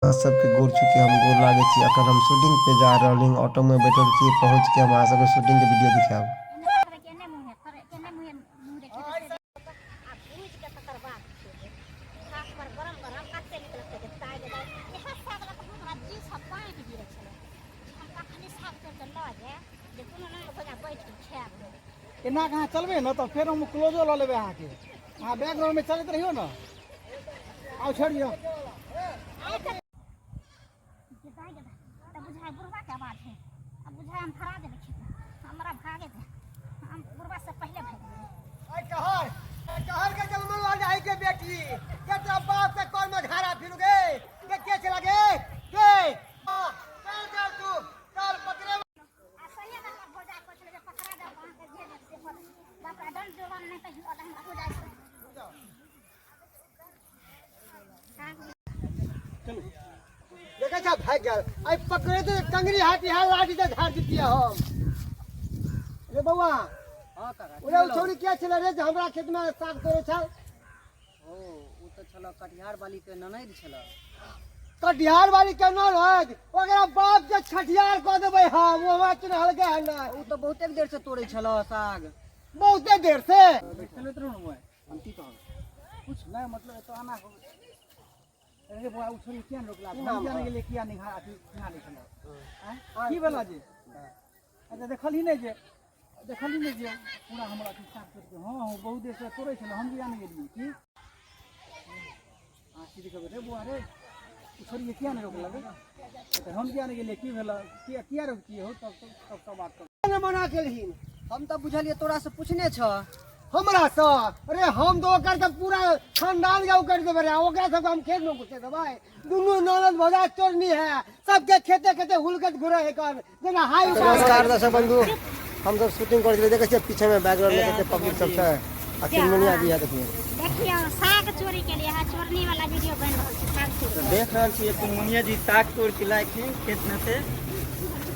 सबके गोर चुके हम गोर लागे छी। अखन हम शूटिंग पे जा रहलिंग, ऑटो में बैठल छी, पहुंच के हम अहाँ सबके शूटिंग के वीडियो दिखाब। एना कहाँ चलबे ना तो फिर हम क्लोजो ला लेबे अहाँ के। अहाँ बैकग्राउंड में चलते रहियो ना। आओ छोड़ दियो। तब बुझाए बुढ़वा के आवाज है। अब बुझाए हम फरा देबे छी। हमरा भागे थे। हम बुढ़वा से पहले भाग गए। आई कहर के जलमन वाला है के बेटी के तो बाप के कौन में घारा फिर गए के चला गए के चल चल तू चल पकड़े आ सही ना भोजा को चले जे पकड़ा दे वहां के जेल से बाप रा दंड जवान नहीं तो अलग हो जाए। चलो देखा छ भाग गया। आई पकड़े तो टंगरी हाथी हाथ लाठी से झाड़ दिया हम। रे बउआ हां काका ओरे छोरी क्या छले रे जे हमरा खेत में साग तोड़े छल। ओ उ त छला कटिहार वाली के ननद छला। कटिहार वाली के ननद ओकरा बाप के छठियार क देबै हम। वो हमरा चुन हल गए ना। उ त बहुते देर से तोड़े छला साग। बहुते देर से चले तो न हम की कहब कुछ ना मतलब तो आना हो। अरे बुआ उ छोरी किया रोकला हम जाने के लिए किया निहा अथी निहा ले छला। हैं की भेला जे अच्छा देखली नहीं जे पूरा हमरा के साग करके हां बहुत देर से तोड़े छला हम जाने गेली की। हां सीधी कहबे रे बुआ रे छोरी किया नहीं रोकला रे तो हम जाने के लिए की भेला किया रोकिए हो तब बात कर मना केलहिन। हम त बुझलिए तोरा से पूछने छ हमरा से अरे हम तो ओकर के पूरा खानदान के कर देबे रे। ओकरा सब हम खेत में घुसे देबै। दुनु ननद भौजा चोरनी है सबके खेते खेते हुलकत घुरे है कर जेना हाई। नमस्कार दर्शक बंधु, हम सब शूटिंग कर देखे छियै पीछे में बैकग्राउंड में कितने पब्लिक सब है। अखिलमनिया भी है देखिए। देखियो साग चोरी के लिए है चोरनी वाला वीडियो बन रहल छै साग चोरी। देख रहल छी मुनिया जी साग तोड़ के लाए थे खेत में से।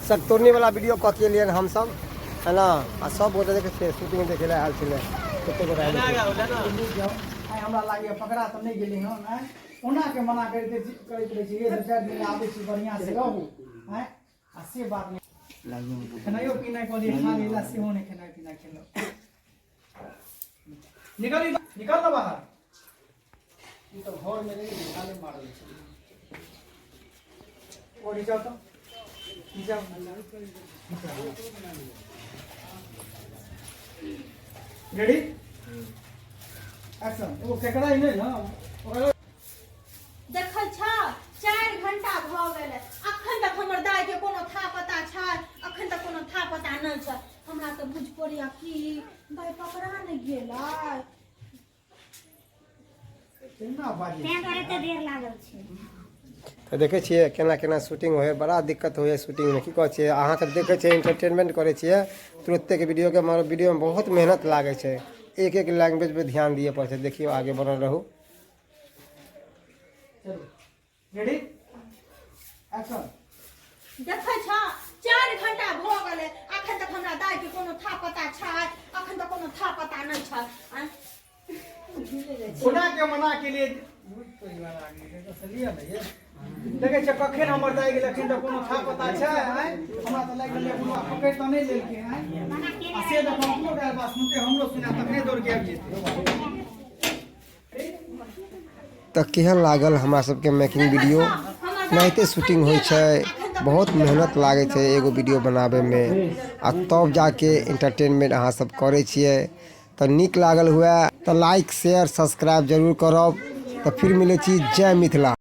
सब तोड़ने वाला वीडियो कऽ के लिए हम सब है ना आ सब गोटे देखे छियै शूटिंग देखे ला आयल छलै कते गोटा आयल छलै। आई हमरा लागे पकड़ा त नहीं गेली हम हैं ओना के मना करते करैत रहे छी। ये दो चार दिन आबै छी बढ़िया से रहू हैं आ से बात नहीं खानायो पीना को लिए खा लेला से होने खाना पीना खेलो। निकल ना बाहर। ई तो घर में नहीं निकाले मारल छै। और जाओ तो जाओ रेडी एक्शन। वो केकरा ही नहीं ना ओकरा देखल छ 4 घंटा भ गेलै अखन तक हमर दाय के कोनो था पता छै। अखन तक कोनो था पता नहीं छै। हमरा त बुझ पड़िया कि दाय पकड़ा नहीं गेलै। केना बाजी तें दुआरे ते देर लागल छै। तो देखे छियै केना केना शूटिंग होय, बड़ा दिक्कत होय शूटिंग में। की कहै छियै अहाँ सब देखे छियै एंटरटेनमेंट करे छियै तुरंते के वीडियो के हमारे वीडियो में बहुत मेहनत लागे छै। एक एक लैंग्वेज पे ध्यान दिए पड़े छै। देखियो आगे बनल रहू। चलो रेडी एक्शन। देखल छ 4 घंटा भ गेलै अखन तक हमरा दाय के कोनो था पता छै। अखन तक कोनो था पता नहीं छै। ओना के मना के लिए परिवार आगे तो सलिया नहीं है। देखे छ कखन हमर दाय गेल अखन तक कोनो था पता छै। हैं हमरा त लाग गेलै कोनो पकड़ त नहीं लेलके हैं आ से त हम को गाल बात सुनते हमरो सुना तखने दौड़ के आबि जेते। तो केहन लागल हमरा सबके मेकिंग वीडियो नाहिते शूटिंग होइ छै। बहुत मेहनत लागे छै एगो वीडियो बनाबे में आ तब जाके एंटरटेनमेंट अहाँ सब करे छियै। तो नीक लागल हुए तो लाइक शेयर सब्सक्राइब जरूर करब। तो फिर मिले छी। जय मिथिला।